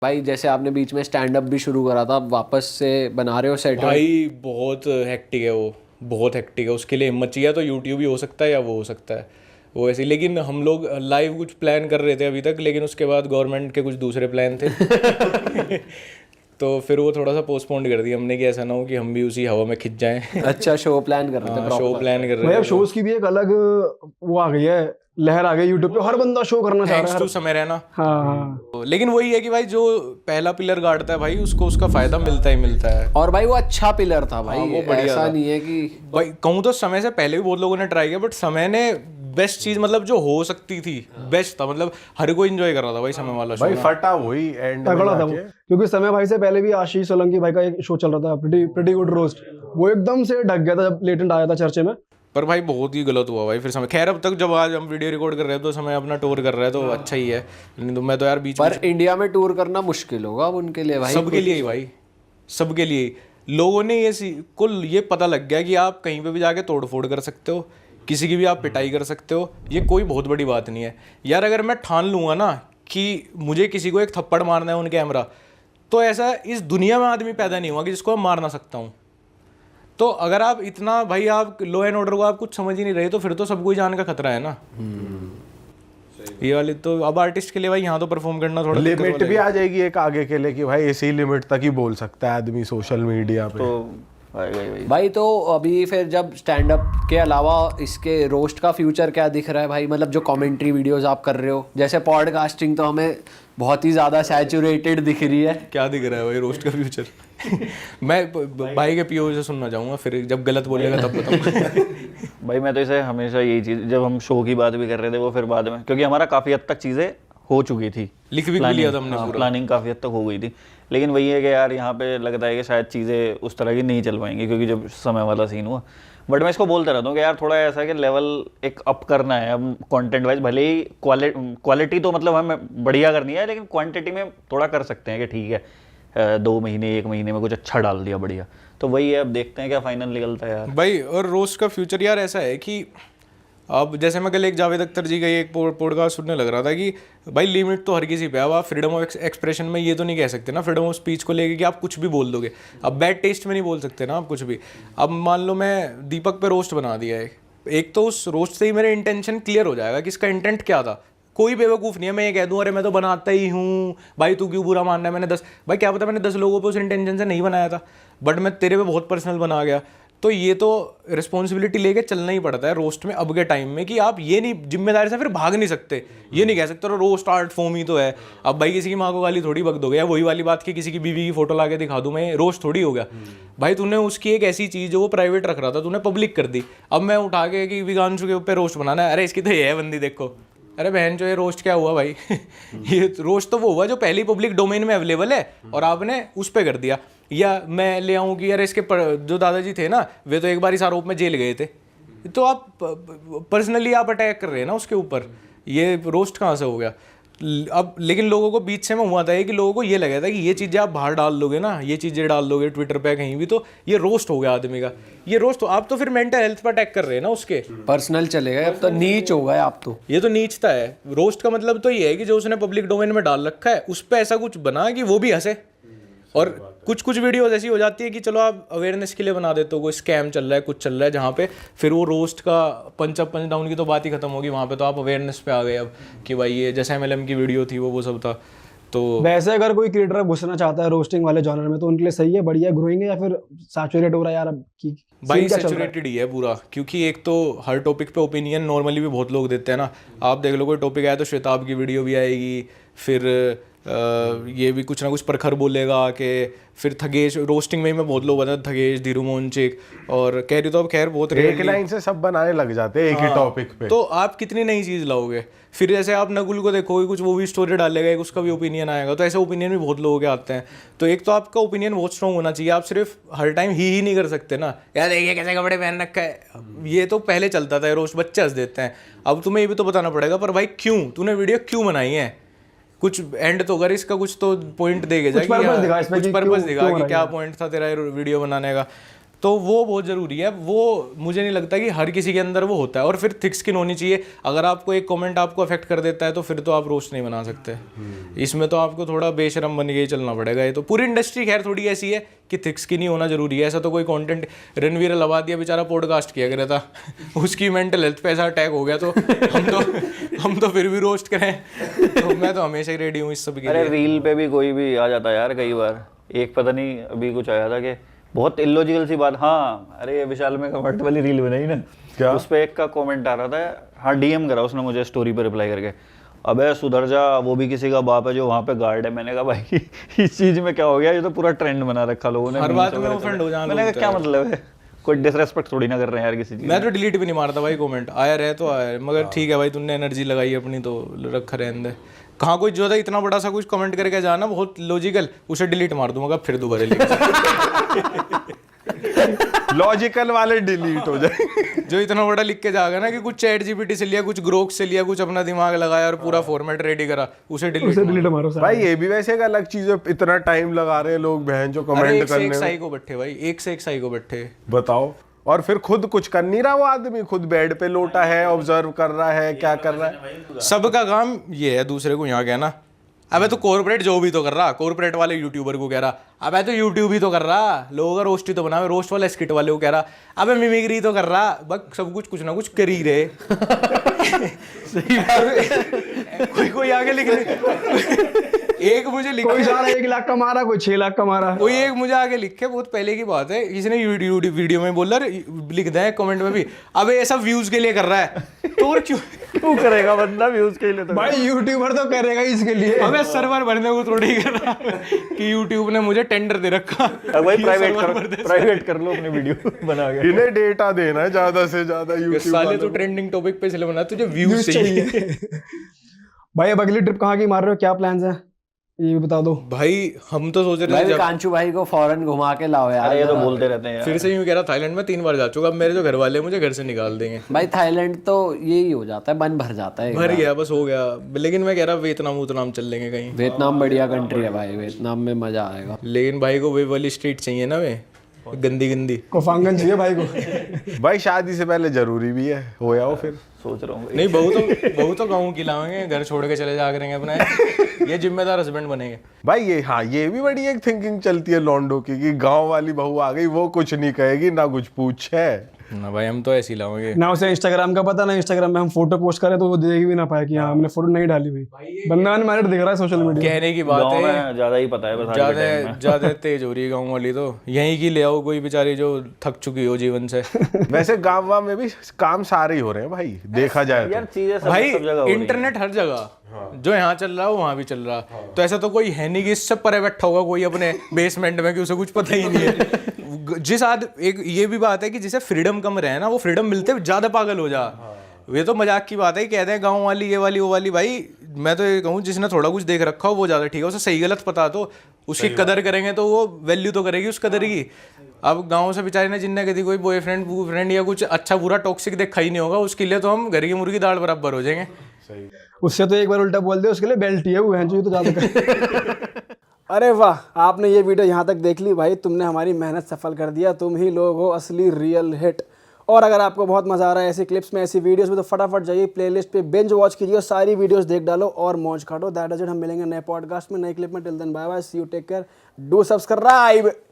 भाई जैसे आपने बीच में स्टैंड अप भी शुरू करा था, अब वापस से बना रहे हो सेट? भाई बहुत हेक्टिक है वो, बहुत हेक्टिक है। उसके लिए हिम्मत चाहिए। तो यूट्यूब ही हो सकता है या वो हो सकता है वो ऐसे ही। लेकिन हम लोग लाइव कुछ प्लान कर रहे थे अभी तक, लेकिन उसके बाद गवर्नमेंट के कुछ दूसरे प्लान थे। तो फिर वो थोड़ा सा पोस्टपोन कर दिया हमने कि ऐसा ना हो कि हम भी उसी हवा में खिंच जाएं। अच्छा, शो प्लान कर रहे थे हाँ, शो प्रॉपर? प्लान कर भाई रहे अब थे तो शोज की भी एक अलग वो आ गई है, लहर आ गई यूट्यूब पे, हर बंदा शो करना चाह रहा थैंक्स है टू समय रहना। हाँ हाँ। लेकिन वही है कि भाई जो पहला पिलर गाड़ता है भाई, उसको उसका फायदा मिलता ही मिलता है। और भाई वो अच्छा पिलर था भाई, हाँ, वो बढ़िया ऐसा था। नहीं है कि भाई कहूँ तो समय से पहले भी बहुत लोगों ने ट्राई किया, बट समय ने बेस्ट चीज मतलब जो हो सकती थी बेस्ट था। मतलब हर कोई एंजॉय कर रहा था भाई समय वाला शो। भाई फटा वही एंड में तगड़ा था वो, जाके। क्योंकि समय भाई से पहले भी आशीष सोलंकी भाई का एक शो चल रहा था, प्रीटी गुड रोस्ट, वो एकदम से ढक गया था जब लेटेंट आया था चर्चे में। पर भाई बहुत ही गलत हुआ भाई फिर समय। खैर अब तक जब आज हम वीडियो रिकॉर्ड कर रहे हैं तो समय अपना टूर कर रहा है तो अच्छा ही है। नहीं तो मैं तो यार बीच पर इंडिया में टूर करना मुश्किल होगा अब उनके लिए भाई। सबके लिए ही भाई, सबके लिए ही। लोगों ने कुल ये पता लग गया कि आप कहीं पे भी जाके तोड़ फोड़ कर सकते हो, किसी की भी आप पिटाई कर सकते हो। ये कोई बहुत बड़ी बात नहीं है यार। अगर मैं ठान लूंगा ना कि मुझे किसी को एक थप्पड़ मारना है ऑन कैमरा, तो ऐसा इस दुनिया में आदमी पैदा नहीं हुआ कि जिसको मैं मार ना सकता हूँ। तो अगर आप इतना भाई आप लॉ एंड ऑर्डर को आप कुछ समझ ही नहीं रहे, तो फिर तो सबको ही जान का खतरा है ना। ये वाली तो अब आर्टिस्ट के लिए भाई यहाँ तो परफॉर्म करना थोड़ा दिक्कत लिमिट वाला भी है। आ जाएगी एक आगे के लिए कि भाई इसी लिमिट तक ही बोल सकता है आदमी सोशल मीडिया पे। तो आएगा ही भाई। भाई तो अभी फिर जब स्टैंड अप के अलावा इसके रोस्ट का फ्यूचर क्या दिख रहा है भाई? मतलब जो कमेंट्री वीडियोस आप कर रहे हो, जैसे पॉडकास्टिंग तो हमें बहुत ही ज़्यादा सैचुरेटेड दिख रही है। क्या दिख रहा है भाई रोस्ट का फ्यूचर? मैं भाई के पीओ से सुनना चाहूँगा, फिर जब गलत बोलेगा तब बताऊँगा। भाई मैं तो इसे हमेशा यही चीज़, जब हम शो की बात भी कर रहे थे वो फिर बाद में, क्योंकि हमारा काफ़ी हद तक चीज़ें हो चुकी थी, लिख भी लिया था हमने पूरा। प्लानिंग काफ़ी हद तक हो गई थी। लेकिन वही है कि यार यहाँ पे लगता है कि शायद चीज़ें उस तरह की नहीं चल पाएंगी, क्योंकि जब समय वाला सीन हुआ। बट मैं इसको बोलता रहता हूँ कि यार थोड़ा ऐसा कि लेवल एक अप करना है अब कंटेंट वाइज। भले ही क्वालिटी तो मतलब हमें बढ़िया करनी है, लेकिन क्वांटिटी में थोड़ा कर सकते हैं कि ठीक है 2 महीने 1 महीने में कुछ अच्छा डाल दिया बढ़िया। तो वही है, अब देखते हैं क्या फाइनल निकलता है यार भाई। और रोस्ट का फ्यूचर यार ऐसा है कि अब जैसे मैं कल एक जावेद अख्तर जी का एक पॉडकास्ट सुनने लग रहा था कि भाई लिमिट तो हर किसी पे है। अब आप फ्रीडम ऑफ एक्सप्रेशन में ये तो नहीं कह सकते ना, फ्रीडम ऑफ स्पीच को लेके कि आप कुछ भी बोल दोगे। अब बैड टेस्ट में नहीं बोल सकते ना आप कुछ भी। अब मान लो मैं दीपक पे रोस्ट बना दिया है, एक तो उस रोस्ट से ही मेरे इंटेंशन क्लियर हो जाएगा कि इसका इंटेंट क्या था। कोई बेवकूफ़ नहीं है मैं ये कह दूं अरे मैं तो बनाता ही हूँ भाई, तू क्यों बुरा मान रहा है। मैंने 10 भाई क्या पता मैंने 10 लोगों पे उस इंटेंशन से नहीं बनाया था, बट मैं तेरे पे बहुत पर्सनल बना गया। तो ये तो रिस्पॉन्सिबिलिटी लेके चलना ही पड़ता है रोस्ट में अब के टाइम में, कि आप ये नहीं जिम्मेदारी से फिर भाग नहीं सकते। ये नहीं कह सकते रोस्ट आर्ट फॉर्म ही तो है। अब भाई किसी की माँ को गाली थोड़ी बक दोगे, या वही वाली बात कि किसी की बीवी की फोटो ला के दिखा दूं मैं, रोस्ट थोड़ी हो गया। भाई तूने उसकी एक ऐसी चीज़ जो वो प्राइवेट रख रहा था तूने पब्लिक कर दी। अब मैं उठा के कि विगांशु के ऊपर रोस्ट बनाना है, अरे इसकी तो ये है बंदी देखो, अरे बहन जो ये रोस्ट क्या हुआ भाई? ये रोस्ट तो वो हुआ जो पहली पब्लिक डोमेन में अवेलेबल है और आपने उस पर कर दिया। या मैं ले आऊँ कि यार इसके जो दादाजी थे ना वे तो एक बार इस आरोप में जेल गए थे, तो आप पर्सनली आप अटैक कर रहे हैं ना उसके ऊपर। ये रोस्ट कहाँ से हो गया? अब लेकिन लोगों को बीच से में हुआ था कि लोगों को ये लगा था कि ये चीज़ें आप बाहर डाल दोगे ना, ये चीज़ें डाल दोगे ट्विटर पे कहीं भी तो ये रोस्ट हो गया आदमी का। ये रोस्ट आप तो फिर मेंटल हेल्थ पर अटैक कर रहे हैं ना उसके। पर्सनल चलेगा अब तो, नीच हो गए आप तो। ये तो नीचता है। रोस्ट का मतलब तो ये है कि जो उसने पब्लिक डोमेन में डाल रखा है उस पर ऐसा कुछ बना कि वो भी हंसे। और कुछ कुछ वीडियोस ऐसी हो जाती है कि चलो आप अवेयरनेस के लिए बना देते हो, कोई स्कैम चल रहा है कुछ चल रहा है जहाँ पे फिर वो रोस्ट का पंच अप पंच डाउन की तो बात ही खत्म होगी। वहाँ पे तो आप अवेयरनेस पे आ गए अब कि भाई ये जैसे MLM की वीडियो थी वो सब था। तो वैसे अगर कोई क्रिएटर घुसना चाहता है रोस्टिंग वाले जॉनर में तो उनके लिए सही है, बढ़िया ग्रोइंग है, या फिर सैचुरेट हो रहा है यार अब की भाई सैचुरेटेड ही है पूरा, क्योंकि एक तो हर टॉपिक पे ओपिनियन नॉर्मली भी बहुत लोग देते हैं ना। आप देख लो कोई टॉपिक आया तो श्वेताब की वीडियो भी आएगी, फिर ये भी कुछ ना कुछ प्रखर बोलेगा कि फिर थगेश रोस्टिंग में बहुत लोग बताते थगेश धीरू मोहनचिक और कैरी तो अब खैर बहुत एक लाइन से सब बनाने लग जाते हैं एक ही टॉपिक पे। तो आप कितनी नई चीज़ लाओगे? फिर जैसे आप नकुल को देखोगे कुछ वो भी स्टोरी डालेगा, एक उसका भी ओपिनियन आएगा, तो ऐसे ओपिनियन भी बहुत लोगों के आते हैं। तो एक तो आपका ओपिनियन बहुत स्ट्रॉन्ग होना चाहिए, आप सिर्फ हर टाइम ही नहीं कर सकते ना। यार देखिए कैसे कपड़े पहन रखा है, ये तो पहले चलता था रोस्ट, बच्चे हंस देते हैं। अब तुम्हें ये भी तो बताना पड़ेगा पर भाई क्यों तूने वीडियो क्यों बनाई है, कुछ एंड तो अगर इसका कुछ तो पॉइंट देगा, कुछ पर्पस दिखा कि क्या पॉइंट था तेरा वीडियो बनाने का। तो वो बहुत ज़रूरी है। वो मुझे नहीं लगता कि हर किसी के अंदर वो होता है। और फिर थिक स्किन होनी चाहिए। अगर आपको एक कमेंट आपको अफेक्ट कर देता है तो फिर तो आप रोस्ट नहीं बना सकते। इसमें तो आपको थोड़ा बेशरम बन के ही चलना पड़ेगा। ये तो पूरी इंडस्ट्री खैर थोड़ी ऐसी है कि थिक स्किन ही होना जरूरी है। ऐसा तो कोई कंटेंट, रणवीर अलाहाबादिया बेचारा पॉडकास्ट किया कर था, उसकी मेंटल हेल्थ पे ऐसा अटैक हो गया तो हम तो फिर भी रोस्ट करें। तो मैं तो हमेशा ही रेडी हूँ इस सब के अरे लिए। रील पे भी कोई भी आ जाता है यार कई बार। एक पता नहीं अभी कुछ आया था कि बहुत इलॉजिकल सी बात, हाँ अरे ये विशाल में कमेंट वाली रील बनाई ना, क्या? उस पे एक का कमेंट आ रहा था, हाँ डीएम करा उसने मुझे स्टोरी पे रिप्लाई करके, अबे सुधर जा, वो भी किसी का बाप है जो वहाँ पे गार्ड है। मैंने कहा भाई इस चीज में क्या हो गया, ये तो पूरा ट्रेंड बना रखा लोगों ने, हर memes बात में वगैरह offend चल हो जाना मैंने कहा लोग क्या तो मतलब है, कोई डिसरेस्पेक्ट थोड़ी ना कर रहे हैं यार किसी चीज। मैं तो डिलीट भी नहीं मारता भाई कमेंट, आया रहे तो आया, मगर ठीक है भाई तुमने एनर्जी लगाई अपनी तो रखा रहने दे। कहाँ कोई जो था इतना बड़ा सा कुछ कमेंट करके जाना बहुत लॉजिकल, उसे डिलीट मार दूंगा फिर दोबारा लिख लॉजिकल वाले डिलीट हो जाए। जो इतना बड़ा लिख के जाएगा ना कि कुछ चैट जीपीटी से लिया, कुछ ग्रोक से लिया, कुछ अपना दिमाग लगाया और पूरा फॉर्मेट रेडी करा, उसे डिलीट डिलीट मारो सर। भाई ये भी वैसे एक अलग चीज है, इतना टाइम लगा रहे हैं लोग बहन जो अरे कमेंट एक से एक करने में। साई को बैठे भाई, एक से एक साई को बैठे। बताओ, और फिर खुद कुछ कर नहीं रहा वो आदमी, खुद बेड पे लोटा है, ऑब्जर्व कर रहा है क्या कर रहा है। सबका काम ये है दूसरे को यहाँ कहना, अबे तो कॉर्पोरेट जो भी तो कर रहा, कॉर्पोरेट वाले यूट्यूबर को कह रहा अबे तो यूट्यूब ही तो कर रहा, लोगों का रोस्ट ही तो बनावे, रोस्ट वाला स्किट वाले को कह रहा अबे मिमिक्री तो कर रहा, बस सब कुछ ना कुछ कर ही रहे। कोई आगे लिख एक मुझे लिख कोई सारा 1 लाख कमा रहा, कोई 6 लाख कमा रहा। कोई एक मुझे आगे लिखे, बहुत पहले की बात है, किसी ने वीडियो में बोला लिख दिया कमेंट में भी, अबे ऐसा व्यूज के लिए कर रहा है तो और क्यों करेगा बंदा व्यूज के लिए तो भाई यूट्यूबर तो करेगा इसके लिए। हमें सर्वर भरने को थोड़ी ही कर रहा कि यूट्यूब ने मुझे टेंडर दे रखा। अब भाई प्राइवेट कर लो अपनी वीडियो बना के। इन्हें डेटा देना है ज्यादा से ज्यादा ये यूट्यूब साले तो ट्रेंडिंग टॉपिक पे इसलिए बना, तुझे व्यूज चाहिए। भाई अब अगली ट्रिप कहाँ की मार रहे हो, क्या प्लान्स हैं ये भी बता दो। भाई हम तो सोच रहे भाई थे जब कांचू भाई को फौरन घुमा के लाओ यार। अरे ये तो बोलते रहते हैं यार। फिर से यूं कह रहा थाईलैंड में 3 बार जा चुका, अब मेरे जो घर वाले हैं मुझे घर से निकाल देंगे। भाई थाईलैंड तो यही हो जाता है, मन भर जाता है। भर गया बस हो गया, लेकिन मैं कह रहा वियतनाम चल लेंगे कहीं। वियतनाम बढ़िया कंट्री है भाई, वियतनाम में मजा आएगा। लेकिन भाई को वे वाली स्ट्रीट चाहिए ना, वे गंदी कोफांगन चाहिए भाई को। भाई शादी से पहले जरूरी भी है, हो जाओ फिर। सोच रहा हूँ नहीं बहू तो गाँव की लाएंगे, घर छोड़ के चले जा करेंगे अपना, ये जिम्मेदार हस्बैंड बनेंगे। भाई ये हाँ ये भी बड़ी एक थिंकिंग चलती है लॉन्डो की कि गांव वाली बहू आ गई, वो कुछ नहीं कहेगी ना कुछ पूछे ना भाई हम तो ऐसे ही लाओगे। ना उसे इंस्टाग्राम का पता, ना इंस्टाग्राम में हम फोटो पोस्ट करें तो वो देख भी ना पाए कि हाँ हमने फोटो नहीं डाली भाई। बंदा अनमैरिड दिख रहा है सोशल मीडिया। कहने की बात गाँव है में ज्यादा ही पता है बस आज के टाइम में। ज्यादा तेज हो रही है गाँव वाली, तो यहीं की ले आओ कोई बेचारी जो थक चुकी हो जीवन से। वैसे गांव वाम में भी काम सारे ही हो रहे हैं भाई, देखा जाए यार तो। चीजें सब भाई सब जगह हो रही हैं। इंटरनेट हर जगह, जो यहाँ चल रहा है वहाँ भी चल रहा है, तो ऐसा तो कोई है नहीं कि इससे परे बैठा होगा कोई अपने बेसमेंट में कि उसे कुछ पता ही नहीं है। जिस एक ये भी बात है कि जिसे फ्रीडम कम रहे ना, वो फ्रीडम मिलते ज्यादा पागल हो जा। ये तो मजाक की बात है, कहते हैं गाँव वाली ये वाली वो वाली। भाई मैं तो ये कहूँ जिसने थोड़ा कुछ देख रखा हो वो ज्यादा ठीक है, उसे सही गलत पता तो उसकी कदर करेंगे तो वो वैल्यू तो करेगी उस कदर की। अब गाँव से बेचारे ने जिनने कभी कोई बॉयफ्रेंड या कुछ अच्छा बुरा टॉक्सिक देखा ही नहीं होगा, उसके लिए तो हम घर की मुर्गी दाल बराबर हो जाएंगे। उससे तो एक बार उल्टा बोल दे, उसके लिए बेल्ट ही है वो, तो ज्यादा। अरे वाह, आपने ये वीडियो यहाँ तक देख ली भाई, तुमने हमारी मेहनत सफल कर दिया, तुम ही लोग हो असली रियल हिट। और अगर आपको बहुत मजा आ रहा है ऐसी क्लिप्स में, ऐसी वीडियोस में, तो फटाफट जाइए प्लेलिस्ट पे बिंज वॉच कीजिए, सारी वीडियोस देख डालो और मौज काटो। दैट इज इट, हम मिलेंगे नए पॉडकास्ट में, नए क्लिप में। Till then bye bye, see you, take care, do subscribe.